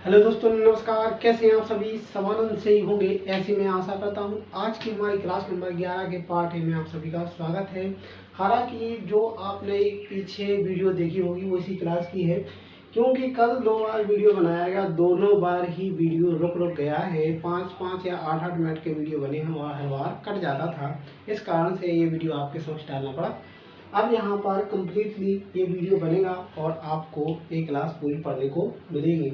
Hello दोस्तों, नमस्कार। कैसे हैं आप सभी? समानंद से ही होंगे ऐसी मैं आशा करता हूं। आज की हमारी क्लास नंबर 11 के पाठ में आप सभी का स्वागत है। हालांकि जो आपने पीछे वीडियो देखी होगी वो इसी क्लास की है, क्योंकि कल 2 बार वीडियो बनाया गया, दोनों बार ही वीडियो रुक गया है। 5-5 या 8-8 मिनट के वीडियो बने हैं और हर बार कट जाता था। इस कारण से ये वीडियो आपके समक्ष डालना पड़ा। अब यहाँ पर कम्प्लीटली ये वीडियो बनेगा और आपको एक क्लास पूरी पढ़ने को मिलेगी।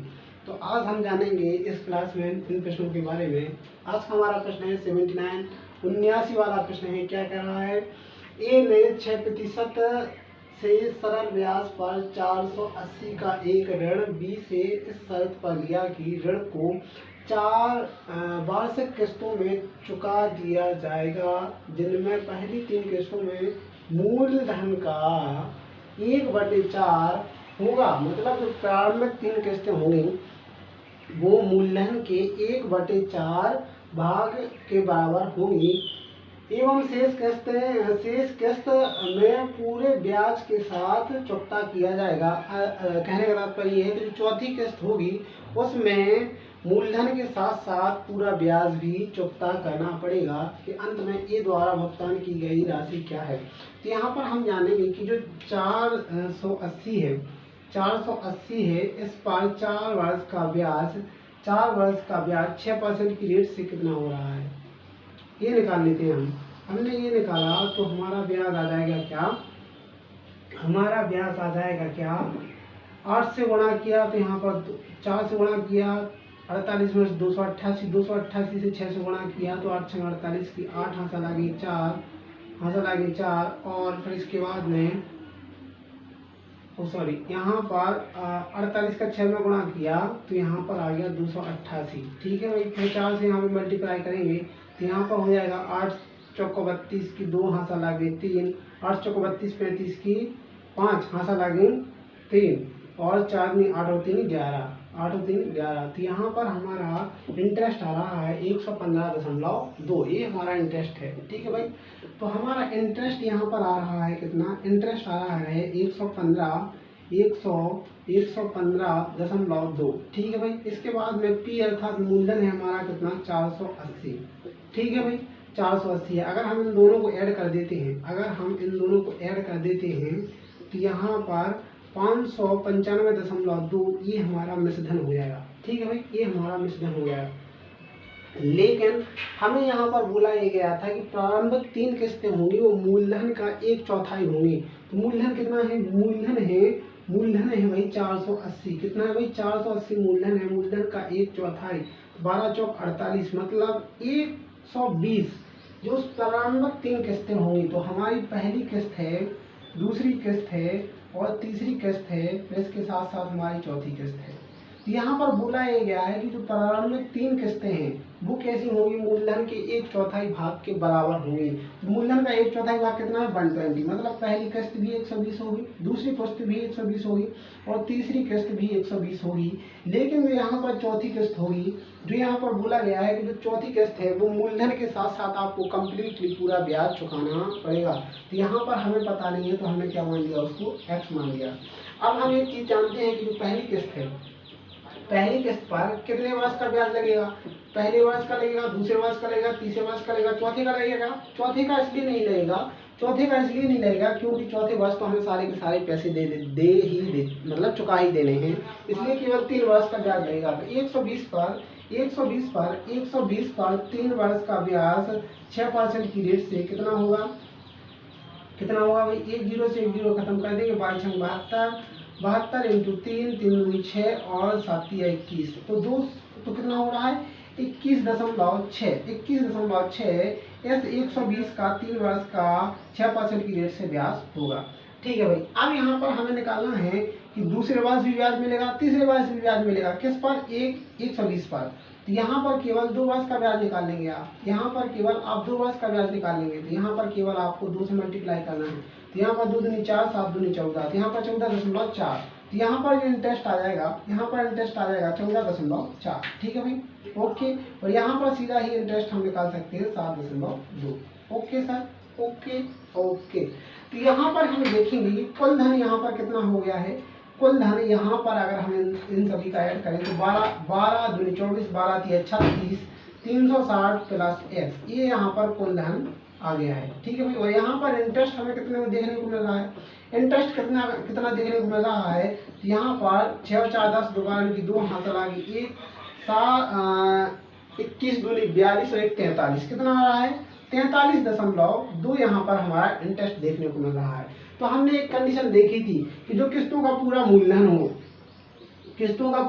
तो आज हम जानेंगे इस क्लास में इन प्रश्नों के बारे में। आज का हमारा प्रश्न है 79 वाला प्रश्न है। क्या कह रहा है? ए ने 6% से सरल ब्याज पर 480 का एक ऋण बी से इस शर्त पर लिया कि ऋण को 4 वार्षिक किस्तों में चुका दिया जाएगा, जिनमें पहली 3 किस्तों में मूलधन का 1/4 होगा। मतलब जो प्रारंभिक 3 किस्तें होंगी वो मूलधन के 1/4 भाग के बराबर होंगी एवं शेष किस्त में पूरे ब्याज के साथ चुकता किया जाएगा। कहने का तात्पर्य ये है कि जो चौथी किस्त होगी उसमें मूलधन के साथ साथ पूरा ब्याज भी चुकता करना पड़ेगा कि अंत में ए द्वारा भुगतान की गई राशि क्या है। तो यहाँ पर हम जानेंगे कि जो 480 है 480 है, इस पर 4 वर्ष का ब्याज 6% की रेट से कितना हो रहा है ये निकाल लेते हैं। हमने ये निकाला तो हमारा ब्याज आ जाएगा क्या? हमारा ब्याज आ जाएगा क्या? 8 से गुणा किया तो यहाँ पर 4 से गुणा किया 48 में 288 से 6 से गुणा किया तो 8 6 48 की 8 हासिल आ गई 4 और फिर इसके बाद में यहाँ पर 48 का 6 में गुणा किया तो यहाँ पर आ गया 288। ठीक है भाई, फिर 4 से यहाँ पे मल्टीप्लाई करेंगे तो यहाँ पर हो जाएगा 8 चौको 32 की 2 हासिल आ गई 3, 8 चौको 32 35 की 5 हासिल आ गई 3 और 4 में 8 और 3 11, 8 और 3 11। तो यहाँ पर हमारा इंटरेस्ट आ रहा है 115.2। ये हमारा इंटरेस्ट है। ठीक है भाई, तो हमारा इंटरेस्ट यहाँ पर आ रहा है कितना? इंटरेस्ट आ रहा है 115.2। ठीक है भाई, इसके बाद में पी अर्थात मूलधन है हमारा कितना? 480। ठीक है भाई, 480 है। अगर हम इन दोनों को ऐड कर देते हैं तो यहाँ पर 595.2 ये हमारा मिश्रधन हो जाएगा। ठीक है भाई, ये हमारा मिश्रधन हो जाएगा। लेकिन हमें यहाँ पर बोला ये गया था कि प्रारंभिक 3 किस्तें होंगी वो मूलधन का 1/4 होंगी। तो मूलधन कितना है? मूलधन है भाई 480। कितना है भाई? 480 मूलधन है। मूलधन का 1/4 12 चौक 48 मतलब 120 जो प्रारंभिक 3 किस्तें होंगी। तो हमारी पहली किस्त है, दूसरी किस्त है और तीसरी किस्त है, फिर इसके साथ साथ हमारी चौथी किस्त है। तो यहाँ पर बोला ये गया है कि जो प्रारंभिक 3 किस्तें हैं वो कैसी होंगी? मूलधन के 1/4 भाग के बराबर होंगी। मूलधन का 1/4 भाग कितना है? 120। मतलब पहली किस्त भी 120 होगी, दूसरी किस्त भी 120 होगी और तीसरी किस्त भी 120 होगी। लेकिन जो यहाँ पर चौथी किस्त होगी, जो यहाँ पर बोला गया है कि जो चौथी किस्त है वो मूलधन के साथ साथ आपको कम्प्लीटली पूरा ब्याज चुकाना पड़ेगा। तो यहाँ पर हमें पता नहीं है तो हमने क्या मान लिया? उसको x मान लिया। अब हम एक चीज जानते हैं कि जो पहली किस्त है, पहली किस्त पर कितने वर्ष का ब्याज लगेगा? पहले वर्ष का लगेगा, दूसरे वर्ष का लगेगा, तीसरे वर्ष का लगेगा, चौथे का लगेगा। चौथे का इसलिए नहीं लगेगा क्योंकि चौथे वर्ष तो हमें सारे के सारे पैसे मतलब चुका ही देने हैं, इसलिए केवल 3 वर्ष का ब्याज लगेगा। तो 120 पर 3 वर्ष का ब्याज 6% की रेट से कितना होगा भाई? 1 0 से 1 0 खत्म कर देंगे, 12 6 72 इंटू 3 3 2 6 और 7 21। तो कितना हो रहा है? 21.6 इस 120 का 3 वर्ष का 6% की रेट से ब्याज होगा। ठीक है भाई, अब यहाँ पर हमें निकालना है कि दूसरे वर्ष भी ब्याज मिलेगा, तीसरे वर्ष भी ब्याज मिलेगा। किस पर? 120 पर। तो यहाँ पर केवल 2 वर्ष का ब्याज निकाल लेंगे आप। यहाँ पर केवल आप 2 वर्ष का ब्याज निकाल लेंगे तो यहाँ पर केवल आपको 2 से मल्टीप्लाई करना है। तो यहाँ पर 2 दूनी 4 7 दूनी 14, तो यहाँ पर 14.4। तो यहाँ पर जो इंटरेस्ट आ जाएगा 14.4। ठीक है भाई, ओके। और यहाँ पर सीधा ही इंटरेस्ट हम निकाल सकते हैं 7.2। Okay sir, okay. तो यहाँ पर हम देखेंगे कि कुल धन यहाँ पर कितना हो गया है? कुल धन यहाँ पर अगर हम इन सभी का ऐड करें तो 12 दूनी 24, 12 तिया 36, 360 प्लस x, ये यहाँ पर कुल धन आ गया है। ठीक है भाई। और यहाँ पर इंटरेस्ट हमें कितने में देखने को मिल रहा है, इंटरेस्ट कितना कितना देखने को मिल रहा है, तो यहाँ पर 6 और 4 10, दोबारा की 2 हासिल आ गई, 21 दूनी 42 और 1 43, कितना आ रहा है 43.2 यहाँ पर हमारा इंटरेस्ट देखने को मिल रहा है। तो हमने एक कंडीशन देखी थी कि जो किस्तों का पूरा मूलधन हो, किस्तों का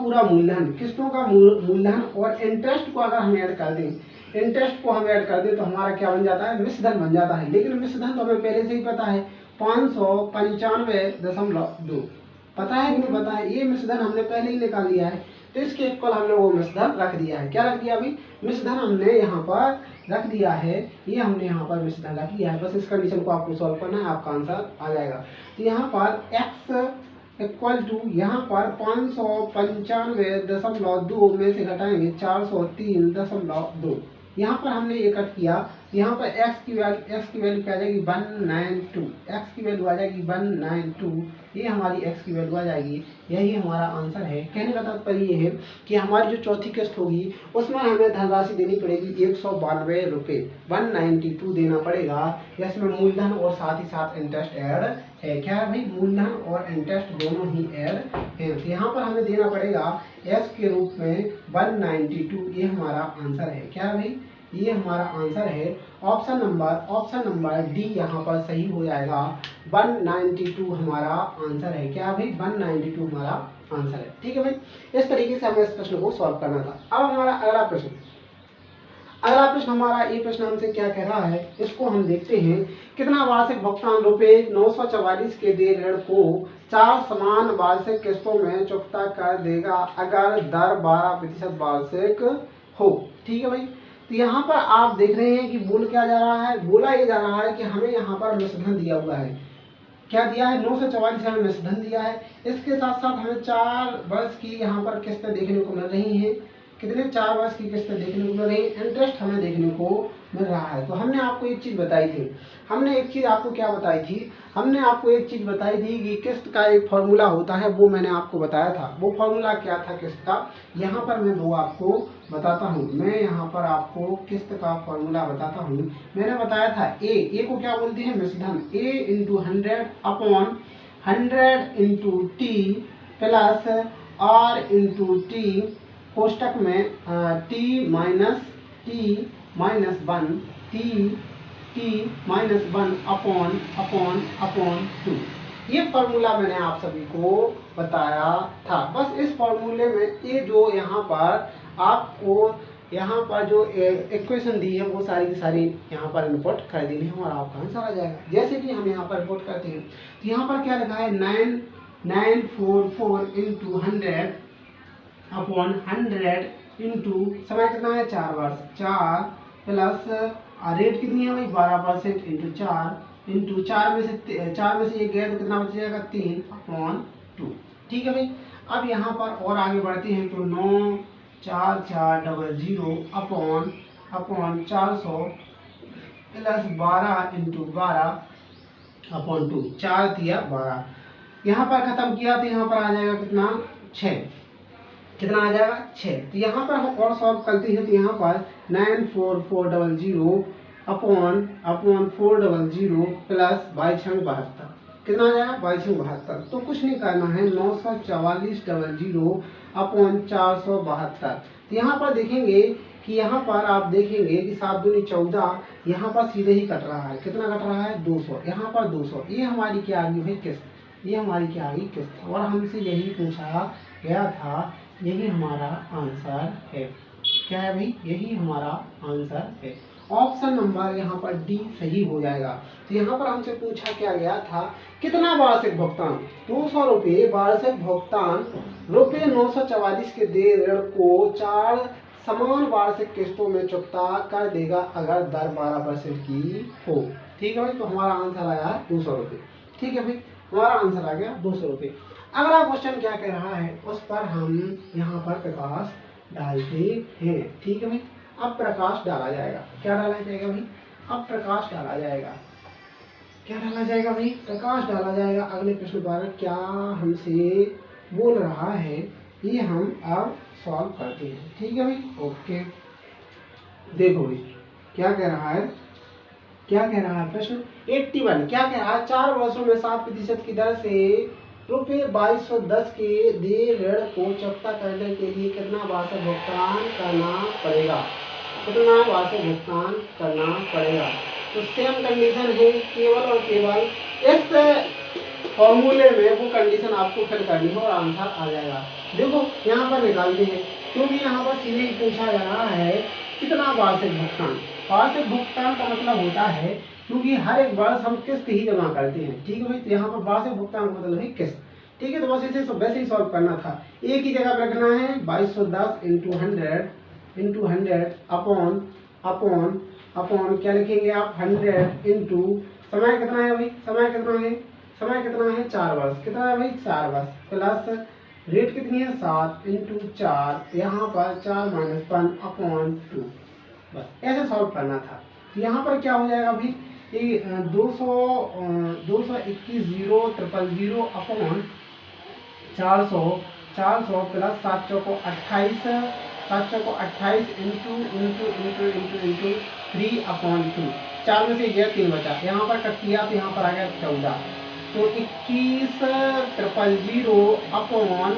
मूलधन और इंटरेस्ट को अगर हम ऐड कर दें, तो हमारा क्या बन जाता है, मिश्रधन बन जाता है। लेकिन मिश्रधन तो हमें पहले से ही पता है 595.2, पता है कि नहीं पता है, ये मिश्रधन हमने पहले ही निकाल लिया है। तो इसके इक्वल हमने वो मिश्रधन रख दिया है। क्या रख दिया अभी, मिश्रधन हमने यहाँ पर रख दिया है, ये हमने यहाँ पर मिश्रधन रख दिया है। बस इस कंडीशन को आपको सॉल्व करना है, आपका आंसर आ जाएगा। तो यहाँ पर x इक्वल टू यहाँ पर 595.2 में से घटाएंगे 403.2, यहाँ पर हमने ये कट किया, यहाँ पर x की वैल्यू क्या आ जाएगी 192, x की वैल्यू आ जाएगी 192, ये हमारी x की वैल्यू आ जाएगी। यही हमारा आंसर है। कहने का तात्पर्य ये है कि हमारी जो चौथी किस्त होगी उसमें हमें धनराशि देनी पड़ेगी 192 रुपये, 192 देना पड़ेगा। इसमें मूलधन और साथ ही साथ इंटरेस्ट ऐड है। क्या है भाई, मूलधन और इंटरेस्ट दोनों ही ऐड है। तो यहाँ पर हमें देना पड़ेगा s के रूप में 192, ये हमारा आंसर है। क्या है भाई, ये हमारा आंसर है। ऑप्शन नंबर डी यहाँ पर सही हो जाएगा। 192 हमारा आंसर है। क्या भाई, 192 हमारा आंसर है। ठीक है भाई, इस तरीके से हमें इस प्रश्न को सॉल्व करना था। अब हमारा अगला प्रश्न हमारा ये प्रश्न हमसे क्या कह रहा है, इसको हम देखते हैं। कितना वार्षिक भुगतान रुपये 944 के दे ऋण को 4 समान वार्षिक किस्तों में चुकता कर देगा अगर दर 12% वार्षिक हो। ठीक है भाई। तो यहाँ पर आप देख रहे हैं कि बोला ये जा रहा है कि हमें यहाँ पर मिश्रधन दिया हुआ है। क्या दिया है, 944 हमें मिश्रधन दिया है। इसके साथ साथ हमें 4 वर्ष की यहाँ पर किस्तें देखने को मिल रही हैं। कितने, 4 वर्ष की किस्तें देखने को मिल रही है। इंटरेस्ट हमें देखने को मिल रहा है। तो हमने आपको एक चीज़ बताई थी, हमने एक चीज़ आपको बताई थी कि किस्त का एक फॉर्मूला होता है, वो मैंने आपको बताया था। वो फॉर्मूला क्या था किस्त का, यहाँ पर मैं वो आपको बताता हूँ। मैं यहाँ पर आपको किस्त का फॉर्मूला बताता हूँ। मैंने बताया था ए को क्या बोलते हैं, मिश्रधन। A × 100/100 × T plus R × T कोष्टक में T -1 T-1/2। ये फॉर्मूला मैंने आप सभी को बताया था। बस इस फॉर्मूले में ये जो यहाँ पर आपको यहाँ पर जो इक्वेशन दी है वो सारी की सारी यहाँ पर इनपुट कर देनी है और आपका आंसर आ जाएगा। जैसे कि हम यहाँ पर इनपुट करते हैं तो यहाँ पर क्या लिखा है, 944 × 100/100 इंटू समय कितना है 4 वर्ष, 4 प्लस रेट कितनी है भाई 12% इंटू 4 में से ये गया तो कितना बच जाएगा 3/2। ठीक है भाई। अब यहाँ पर और आगे बढ़ते हैं तो 94400/400 प्लस 12 × 12/2, 4 तिया 12। यहाँ पर खत्म किया तो यहाँ पर आ जाएगा कितना 6, कितना आ जाएगा 6। तो यहाँ पर हम और सॉल्व करते हैं तो यहाँ पर 94400/400 प्लस 22/72, कितना आ जाएगा 22/72। तो कुछ नहीं करना है, 94400/472। तो यहाँ पर देखेंगे कि यहाँ पर आप देखेंगे कि 7 दूनी 14, यहाँ पर सीधे ही कट रहा है। कितना कट रहा है 200, यहाँ पर 200। ये हमारी क्या आ गई भाई किस्त, ये हमारी क्या आ गई किस्त। और हमसे यही पूछा गया था, यही हमारा आंसर है। क्या है भाई, यही हमारा आंसर है। ऑप्शन नंबर यहाँ पर डी सही हो जाएगा। तो यहाँ पर हमसे पूछा क्या गया था, कितना वार्षिक भुगतान 200 रुपये वार्षिक भुगतान रुपये 944 के दे ऋण को 4 समान वार्षिक किस्तों में चुकता कर देगा अगर दर 12% की हो। ठीक है भाई। तो हमारा आंसर आया 200 रुपये। ठीक है भाई, हमारा आंसर आ गया 200 रुपये। अगला क्वेश्चन क्या कह रहा है उस पर हम यहाँ पर प्रकाश डालते हैं। ठीक है भाई। अब प्रकाश डाला जाएगा। क्या डाला जाएगा भाई, अब प्रकाश डाला जाएगा। क्या डाला जाएगा भाई, प्रकाश डाला जाएगा। अगले प्रश्न पर क्या हमसे बोल रहा है ये हम अब सॉल्व करते हैं। ठीक है भाई, ओके। देखो भाई क्या कह रहा है, क्या कह रहा है प्रश्न 81 क्या कह रहा है, 4 वर्षों में 7% की दर से रुपये 2210 के दिए ऋण को चुकता करने के लिए कितना वार्षिक भुगतान करना पड़ेगा, कितना वार्षिक भुगतान करना पड़ेगा। तो सेम कंडीशन है, केवल और केवल इस फॉर्मूले में वो कंडीशन आपको फिल करनी है और आंसर आ जाएगा। देखो यहाँ पर निकालते हैं, क्योंकि यहाँ पर सीधे ही पूछा जा रहा है कितना वार्षिक भुगतान। वार्षिक भुगतान का मतलब होता है क्योंकि हर एक वर्ष हम किस्त ही जमा करते हैं। ठीक है भाई, तो यहाँ पर वार्षिक भुगतान का मतलब है किस्त। ठीक है, तो बस इसे वैसे ही सॉल्व करना था, एक ही जगह पर रखना है 2210 इंटू 100 अपॉन अपॉन अपॉन क्या लिखेंगे आप 100 इंटू समय कितना है भाई, समय कितना है, समय कितना है 4 वर्ष, कितना है भाई 4 वर्ष, प्लस रेट कितनी है 7 इंटू 4, यहाँ पर 4 माइनस 1 अपॉन 2, बस ऐसे सॉल्व करना था। तो यहाँ पर क्या हो जाएगा भाई, ये 221 000 अपॉन 400 प्लस 7 चौको 28 into into into into into 3 upon 2, 4 में से गया 3 बचा, यहाँ पर कट किया तो यहाँ पर आ गया 14, तो 21,000 अपॉन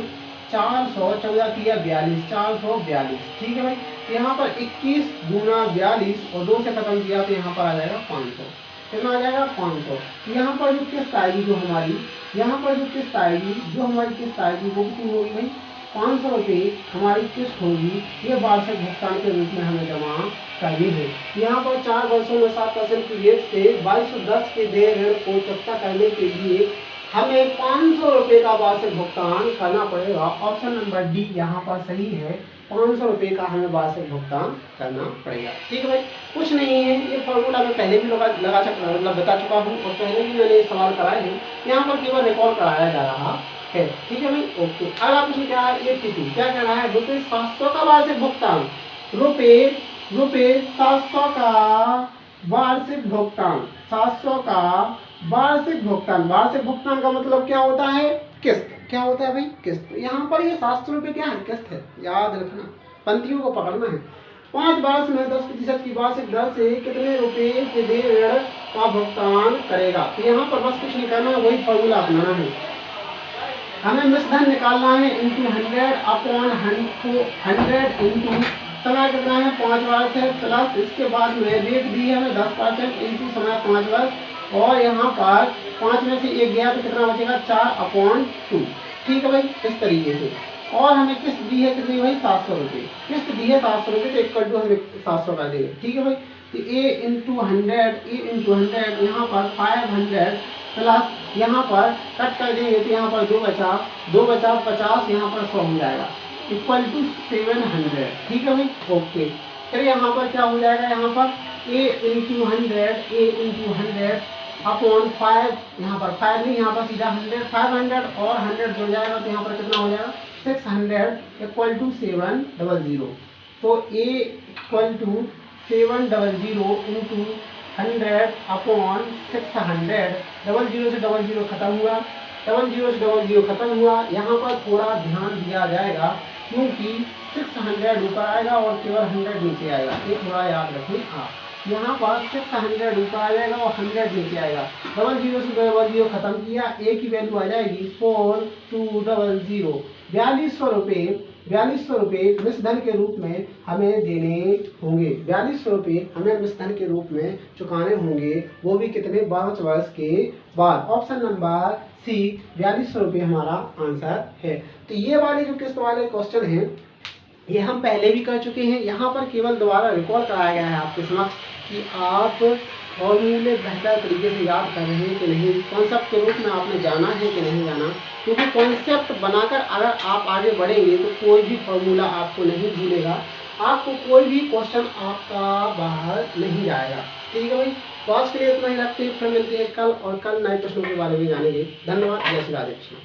400, 14 किया 42, 442। ठीक है भाई, तो यहाँ पर 21 गुना 42 और 2 से खत्म किया तो यहाँ पर आ जाएगा 500, कितना आ जाएगा 500। यहाँ पर जो किस्त आएगी जो हमारी, यहाँ पर जो किस्त आएगी, जो हमारी किस्त आएगी वो कितनी होगी भाई 500 रुपये हमारी किस्त होगी। ये वार्षिक भुगतान के रूप में हमें जमा करनी है। यहाँ पर 4 वर्षों में 7% की रेट से 2210 के देय ऋण को चुकता करने के लिए हमें 500 रुपये का वार्षिक भुगतान करना पड़ेगा। ऑप्शन नंबर डी यहाँ पर सही है, 500 रुपये का हमें वार्षिक भुगतान करना पड़ेगा। ठीक है भाई, कुछ नहीं है, ये फॉर्मूला मैं पहले भी मतलब बता चुका हूँ और पहले भी मैंने सवाल कराए हैं, यहाँ पर केवल रिकॉर्ड कराया जा रहा है। ठीक है भाई, ओके। अगला प्रश्न क्या है, 82 क्या कह रहा है, रुपये 700 का वार्षिक भुगतान, रुपये 700 का वार्षिक भुगतान, 700 का वार्षिक भुगतान। वार्षिक भुगतान का मतलब क्या होता है, किस्त। क्या होता है भाई, किस्त। यहाँ पर ये 700 रुपये क्या है, किस्त है, याद रखना, पंक्तियों को पकड़ना है। 5 वर्ष में 10% की वार्षिक दर से कितने रुपए के देय ऋण का भुगतान करेगा। तो यहाँ पर बस कुछ नहीं करना है, वही फॉर्मूला अपनाना है। हमें मिश्रधन निकालना है इंटू 100 अपॉन 100 इंटू समय कितना है 5 वर्ष है, प्लस इसके बाद में रेट दी है हमें 10% इंटू समय 5 वर्ष, और यहाँ पर 5 में से 1 गया तो कितना बचेगा 4/2। ठीक है भाई, इस तरीके से। और हमें किस्त दी है कितनी भाई 700 रुपये, किस्त दी है 700 रुपये, तो इक्वल टू हमें 700 कर देंगे। ठीक है भाई, तो ए इंटू 100 यहाँ पर 500 प्लस यहाँ पर कट कर देंगे तो यहाँ पर 2 बचा 50, यहाँ पर 100 हो जाएगा, इक्वल टू 700। ठीक है भाई, ओके। फिर यहाँ पर क्या हो जाएगा, यहाँ पर ए इंटू 100 अपॉन 5, यहाँ पर 5 नहीं, यहाँ पर सीधा 100, 500 और 100 जुड़ जाएगा तो यहाँ पर कितना हो जाएगा 600 इक्वल टू 700। तो A equal to 700 into 100 upon 600, 00 से 00 खत्म हुआ, 00 से 00 खत्म हुआ। यहाँ पर थोड़ा ध्यान दिया जाएगा क्योंकि 600 ऊपर आएगा और केवल 100 नीचे आएगा, ये थोड़ा याद रखें आप। यहाँ पर 600 ऊपर आ जाएगा और 100 नीचे आएगा, 00 से 00 खत्म किया, ए की वैल्यू आ जाएगी 4200। 4200 रुपये मिश्रधन के रूप में हमें देने होंगे, 4200 रुपये हमें मिश्रधन के रूप में चुकाने होंगे, वो भी कितने 5 वर्ष के बाद। ऑप्शन नंबर सी 4200 रुपये हमारा आंसर है। तो ये वाले जो किस्त वाले क्वेश्चन हैं ये हम पहले भी कर चुके हैं, यहाँ पर केवल दोबारा रिकॉल कराया गया है आपके समक्ष कि आप फॉर्मूले बेहतर तरीके से याद कर रहे हैं कि नहीं, कॉन्सेप्ट के रूप में आपने जाना है कि नहीं जाना। क्योंकि कॉन्सेप्ट बनाकर अगर आप आगे बढ़ेंगे तो कोई भी फॉर्मूला आपको नहीं भूलेगा, आपको कोई भी क्वेश्चन आपका बाहर नहीं जाएगा। ठीक है भाई, तो आज के लिए इतना ही रखते हैं, फिर मिलते हैं कल और कल नए प्रश्नों के बारे में जानेंगे। धन्यवाद, जय श्री राधे कृष्ण।